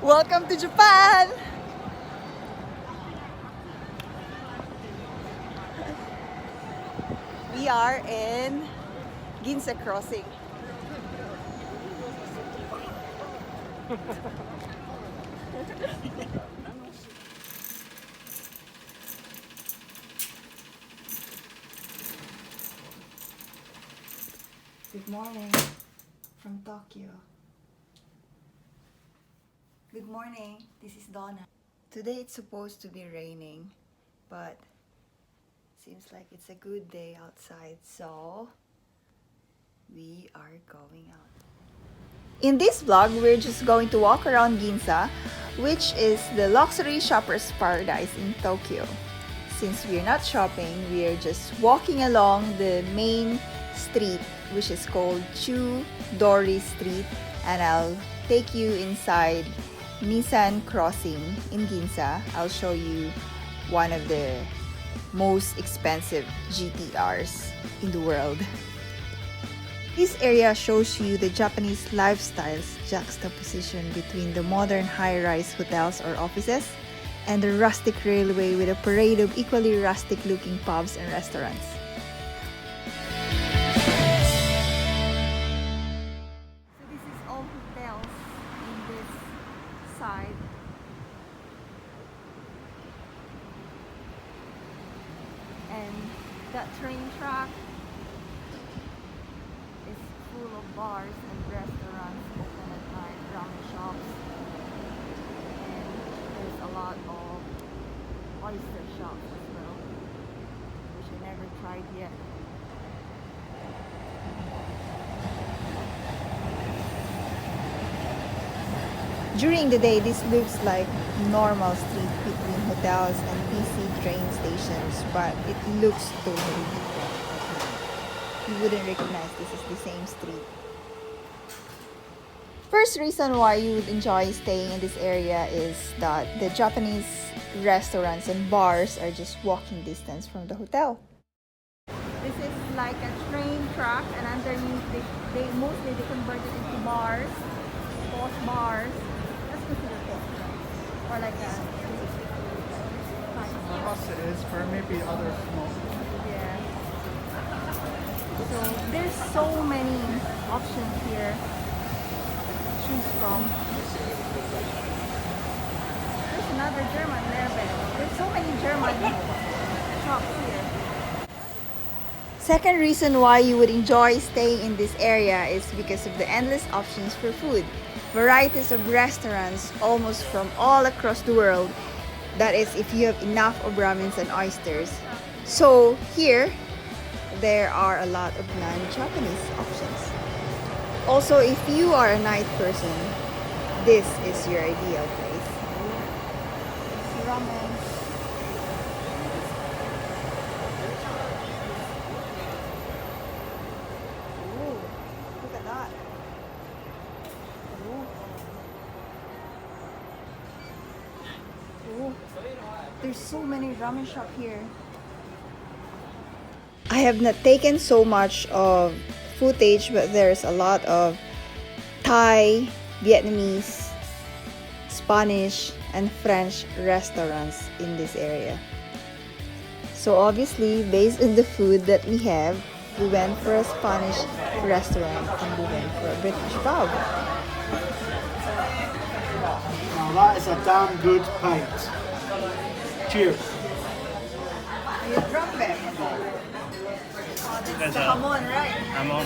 Welcome to Japan! We are in Ginza Crossing. Good morning from Tokyo. Good morning, this is Donna. Today it's supposed to be raining, but seems like it's a good day outside, so we are going out. In this vlog, we're just going to walk around Ginza, which is the luxury shopper's paradise in Tokyo. Since we're not shopping, we're just walking along the main street, which is called Chudori Street, and I'll take you inside Nissan Crossing in Ginza. I'll show you one of the most expensive GTRs in the world. This area shows you the Japanese lifestyle's juxtaposition between the modern high-rise hotels or offices and the rustic railway with a parade of equally rustic-looking pubs and restaurants. So this is all hotels in this side. And that train track is full of bars and restaurants open at night, ramen shops, and there's a lot of oyster shops as well, which I never tried yet. During the day, this looks like normal street between hotels and busy train stations, but it looks totally different at night. You wouldn't recognize this is the same street. First reason why you would enjoy staying in this area is that the Japanese restaurants and bars are just walking distance from the hotel. This is like a train track, and underneath they mostly convert it into bars, post bars. Let's consider post, or like a Us is for maybe other small. yeah. So there's so many options here to choose from. There's another German there, but there's so many German shops here. Second reason why you would enjoy staying in this area is because of the endless options for food. Varieties of restaurants almost from all across the world. That is, if you have enough of ramens and oysters. So here, there are a lot of non-Japanese options. Also, if you are a night person, this is your ideal place. Ramen. Ooh, look at that. Ooh. There's so many ramen shop here. I have not taken so much of footage, but there's a lot of Thai, Vietnamese, Spanish, and French restaurants in this area. So obviously, based on the food that we have, we went for a Spanish restaurant and we went for a British pub. Now that is a damn good pint. Cheers. You drunk them? Oh, that's the hamon, right? I'm on.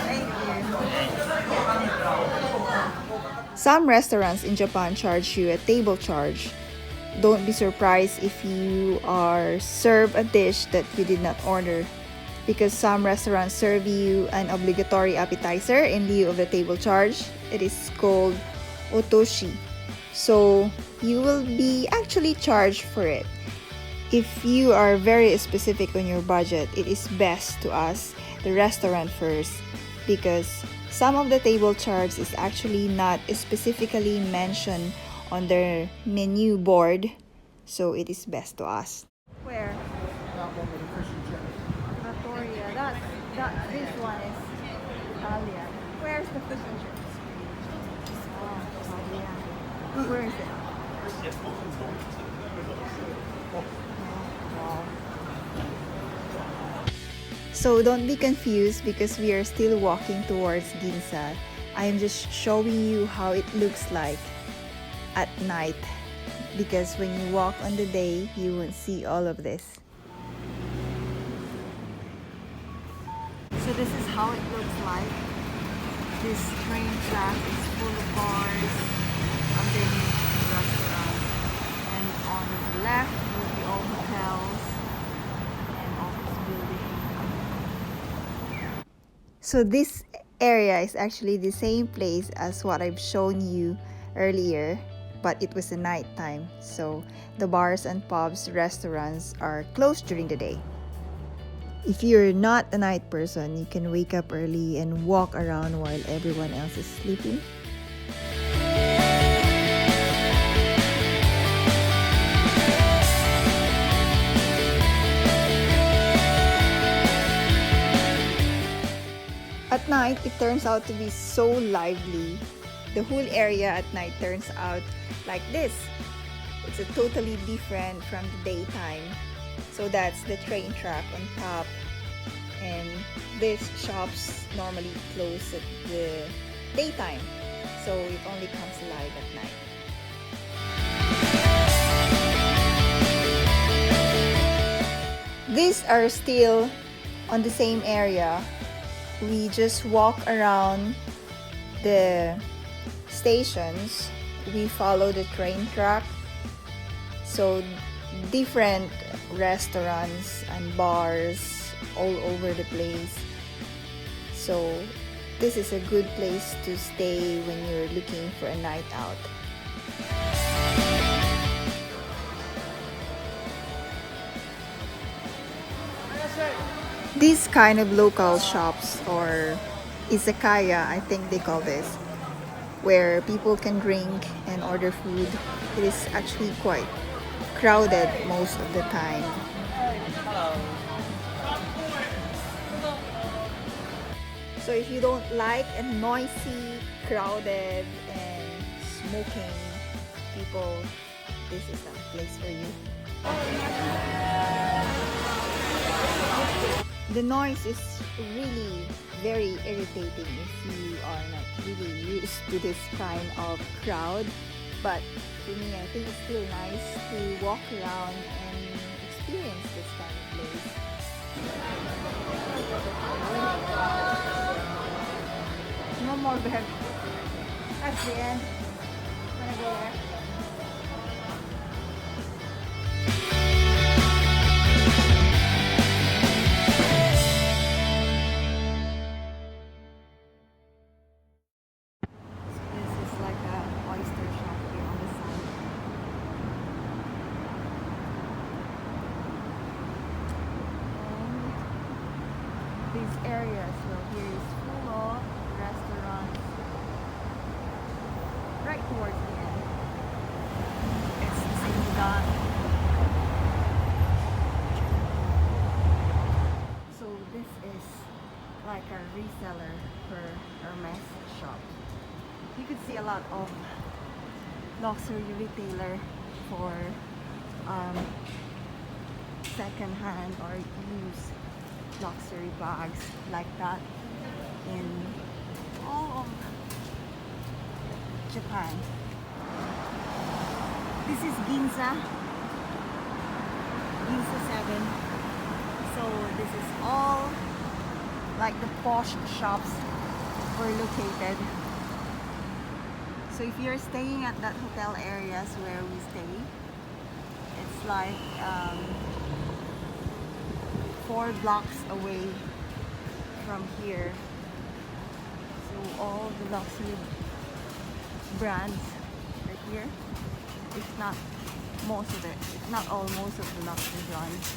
Thank you. Some restaurants in Japan charge you a table charge. Don't be surprised if you are served a dish that you did not order, because some restaurants serve you an obligatory appetizer in lieu of the table charge. It is called otoshi. So you will be actually charged for it. If you are very specific on your budget, it is best to ask the restaurant first, because some of the table charge is actually not specifically mentioned on their menu board, so it is best to ask. Where? That one with the fish and chips. Trattoria. This one is Italian. Where's the fish and chips? Where is it? Wow. So don't be confused because we are still walking towards Ginza. I am just showing you how it looks like at night, because when you walk on the day, you won't see all of this. So this is how it looks like. This train track is full of bars, underneath restaurants, and on the left will be all hotels and office buildings. So this area is actually the same place as what I've shown you earlier, but it was the night time, so the bars and pubs, restaurants are closed during the day. If you're not a night person, you can wake up early and walk around while everyone else is sleeping. At night, it turns out to be so lively. The whole area at night turns out like this. It's a totally different from the daytime. So that's the train track on top, and these shops normally close at the daytime, so it only comes alive at night. These are still on the same area. We just walk around the stations. We follow the train track, so different restaurants and bars all over the place. So this is a good place to stay when you're looking for a night out. These kind of local shops, or izakaya, I think they call this, where people can drink and order food, it is actually quite crowded most of the time. So if you don't like a noisy, crowded, and smoking people, this is a place for you. The noise is really very irritating if you are not really used to this kind of crowd. But for me, I think it's still nice to walk around and experience this kind of place. No more bed. That's the end. I'm gonna go there. These areas, well, here is full of restaurants right towards the end. It's the same dot. So this is like a reseller for Hermes shop. You could see a lot of luxury retailer for second-hand or used luxury bags like that in all of Japan. This is Ginza 7. So this is all like the posh shops were located. So if you're staying at that hotel areas where we stay, it's like 4 blocks away from here. So all the luxury brands right here, if not most of it, if not all, most of the luxury brands.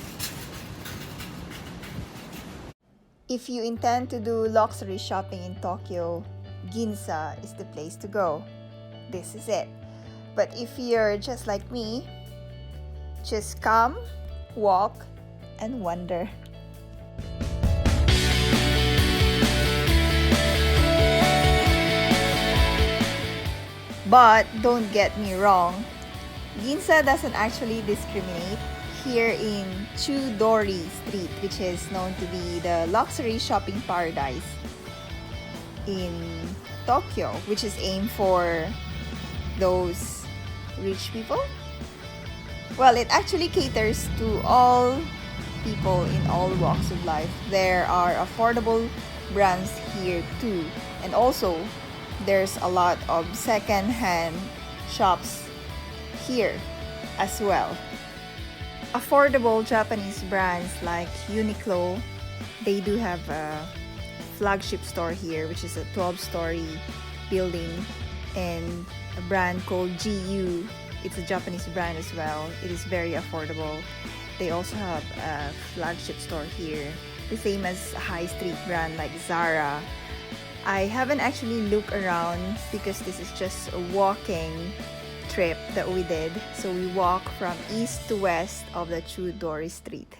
If you intend to do luxury shopping in Tokyo, Ginza is the place to go. This is it. But if you're just like me, just come, walk, and wander. But don't get me wrong, Ginza doesn't actually discriminate. Here in Chudori Street, which is known to be the luxury shopping paradise in Tokyo, which is aimed for those rich people. Well, it actually caters to all people in all walks of life. There are affordable brands here too, and also there's a lot of second-hand shops here as well. Affordable Japanese brands like Uniqlo, they do have a flagship store here, which is a 12-story building, and a brand called GU. It's a Japanese brand as well. It is very affordable. They also have a flagship store here, the same as a high street brand like Zara. I haven't actually looked around because this is just a walking trip that we did. So we walk from east to west of the Chudori Street.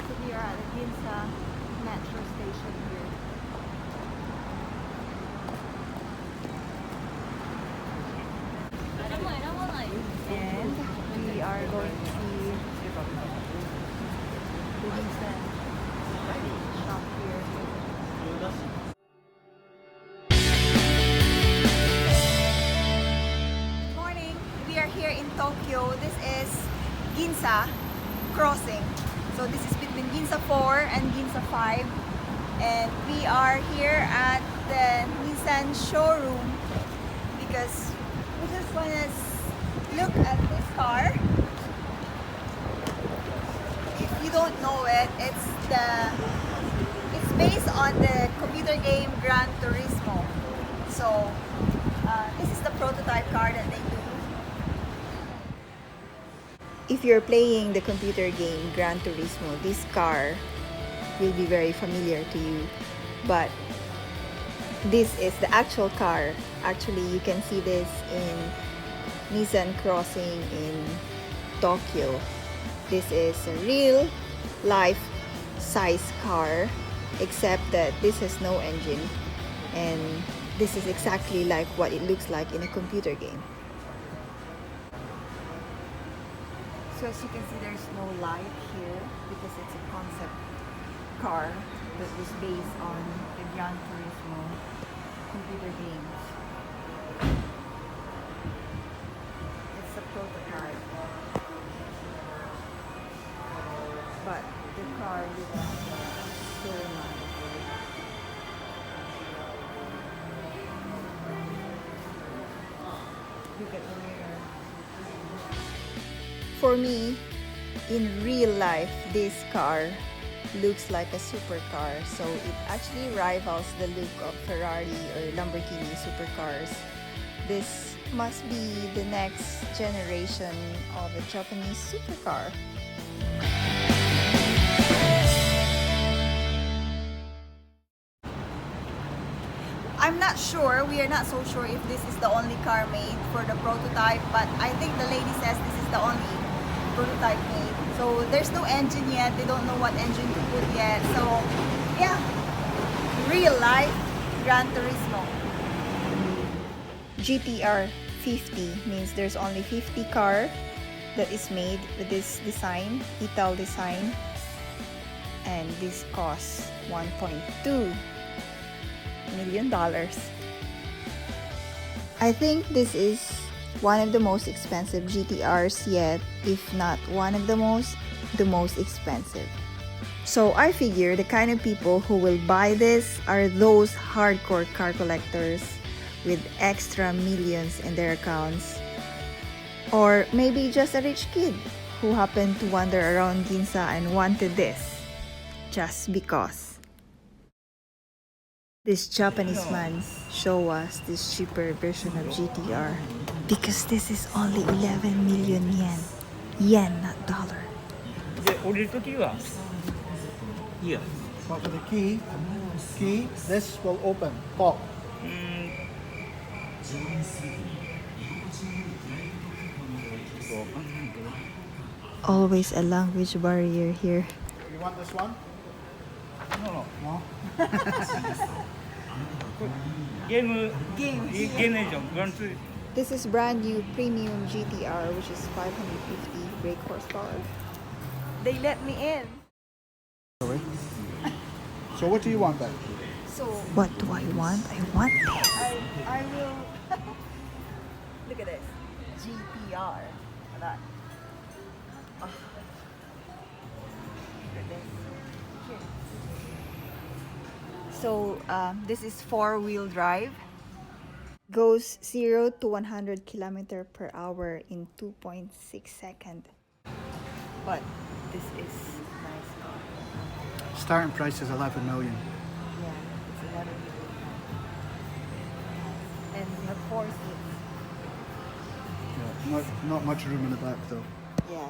So we are at the Ginza metro station here. And we are going to see the Ginza shop here. We are here in Tokyo. This is Ginza crossing. So this is between Ginza 4 and Ginza 5. And we are here at the Nissan showroom because we just want to look at this car. If you don't know it, it's based on the computer game Gran Turismo. So this is the prototype car that they do. If you're playing the computer game Gran Turismo, this car will be very familiar to you. But this is the actual car. Actually, you can see this in Nissan Crossing in Tokyo. This is a real life size car, except that this has no engine. And this is exactly like what it looks like in a computer game. So as you can see, there's no light here because it's a concept car that was based on the Gran Turismo computer games. It's a prototype, but the car looks so nice. Look at the mirror. For me, in real life, this car looks like a supercar. So it actually rivals the look of Ferrari or Lamborghini supercars. This must be the next generation of a Japanese supercar. I'm not sure, we are not so sure if this is the only car made for the prototype, but I think the lady says this is the only prototype made. So there's no engine yet, they don't know what engine to put yet. So yeah, real life Gran Turismo. GTR 50 means there's only 50 car that is made with this design, Ital design, and this costs $1.2 million. I think this is one of the most expensive GTRs yet, if not one of the most expensive. So I figure the kind of people who will buy this are those hardcore car collectors with extra millions in their accounts, or maybe just a rich kid who happened to wander around Ginza and wanted this just because. This Japanese man show us this cheaper version of GTR because this is only 11 million yen. Yen, not dollar. で降りるときは、いや、 But with the key, this will open, pop. Always a language barrier here. You want this one? No. No? ゲームでしょ、グランツーリスモ。This is brand new premium GTR, which is 550 brake horsepower. They let me in. Sorry. So what do you want then? So what do I want? I want this. I will. Look at this. GTR. Look at that. Oh. Look at this. Here. So this is 4-wheel drive. Goes 0 to 100 km per hour in 2.6 seconds. But this is nice car. Starting price is 11 million. Yeah, it's 11 million. And we have 4 seats. Yeah, not much room in the back though. Yeah.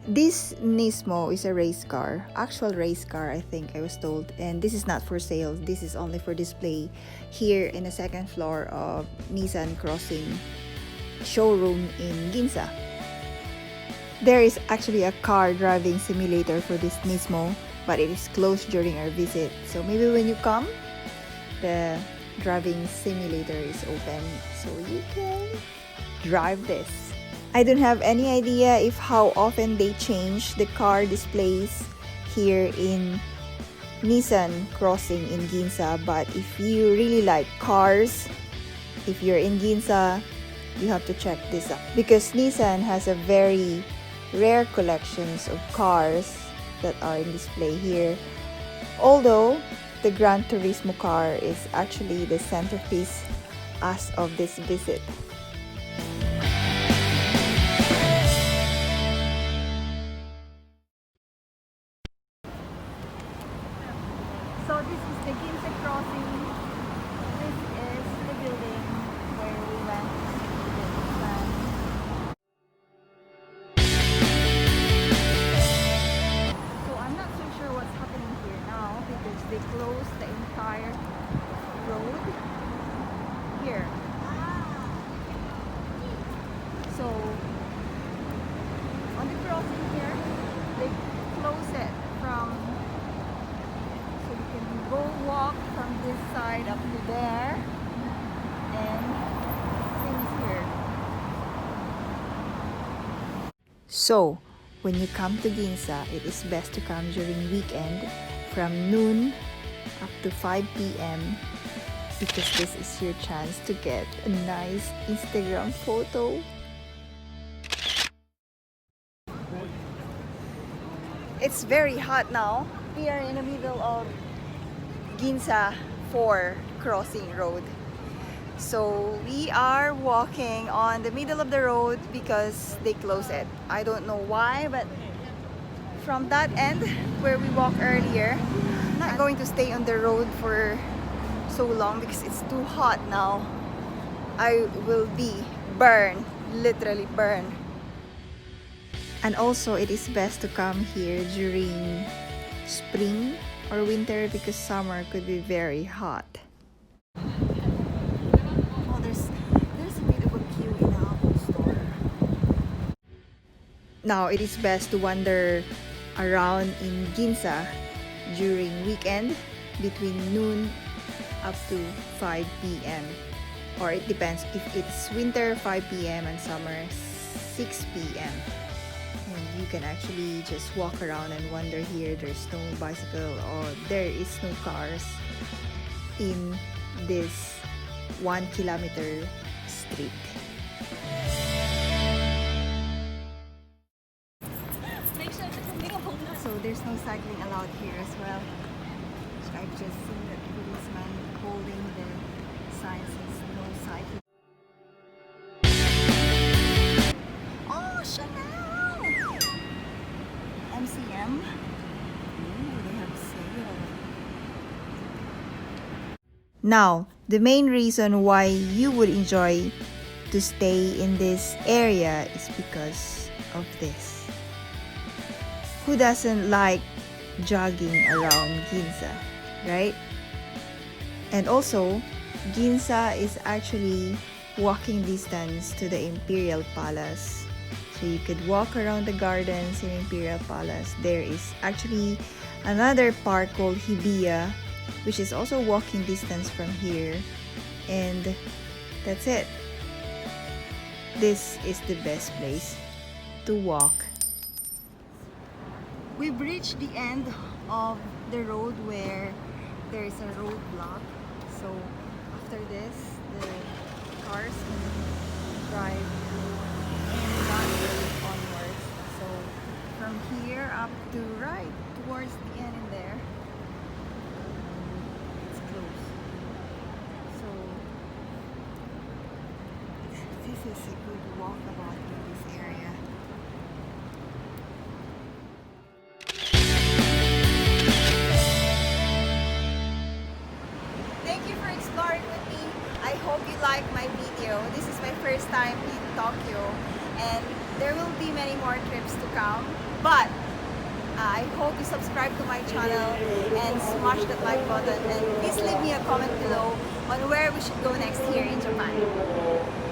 This Nismo is a race car, actual race car I think I was told, and this is not for sale, this is only for display here in the second floor of Nissan Crossing showroom in Ginza. There is actually a car driving simulator for this Nismo, but it is closed during our visit, so maybe when you come, the driving simulator is open so you can drive this. I don't have any idea if how often they change the car displays here in Nissan Crossing in Ginza, but if you really like cars, if you're in Ginza, you have to check this out because Nissan has a very rare collections of cars that are in display here. Although the Gran Turismo car is actually the centerpiece as of this visit. So this is the Ginza Crossing. This is the building where we went to see the Nissan. So I'm not so sure what's happening here now because they closed the entire road here. So on the crossing here, they close it from, so you can go walk from this side up to there and things here. So when you come to Ginza, it is best to come during weekend from noon up to 5 p.m. because this is your chance to get a nice Instagram photo. It's very hot now. We are in the middle of Ginza 4 crossing road. So we are walking on the middle of the road because they close it. I don't know why, but from that end where we walked earlier, I'm not going to stay on the road for so long because it's too hot now. I will be burned, literally burned. And also it is best to come here during spring or winter because summer could be very hot. Oh, there's a bit of a queue in the Apple store. Now it is best to wander around in Ginza during weekend between noon up to 5 p.m. or it depends if it's winter 5 p.m. and summer 6 p.m. and you can actually just walk around and wander here. There's no bicycle or there is no cars in this 1 kilometer street. So there's no cycling allowed here as well. So I've just seen that policeman holding the sign says no cycling. Oh, Chanel! MCM. Ooh, they have sale. Now, the main reason why you would enjoy to stay in this area is because of this. Who doesn't like jogging around Ginza, right? And also, Ginza is actually walking distance to the Imperial Palace. So you could walk around the gardens in Imperial Palace. There is actually another park called Hibiya which is also walking distance from here. And that's it. This is the best place to walk. We've reached the end of the road where there is a roadblock. So after this, the cars can drive and not really onwards. So from here up to right towards the end in there, it's closed. So this is a good walkabout in this area. Thank you for exploring with me. I hope you like my video. This is my first time in Tokyo, and there will be many more trips to come. But I hope you subscribe to my channel and smash that like button, and please leave me a comment below on where we should go next here in Japan.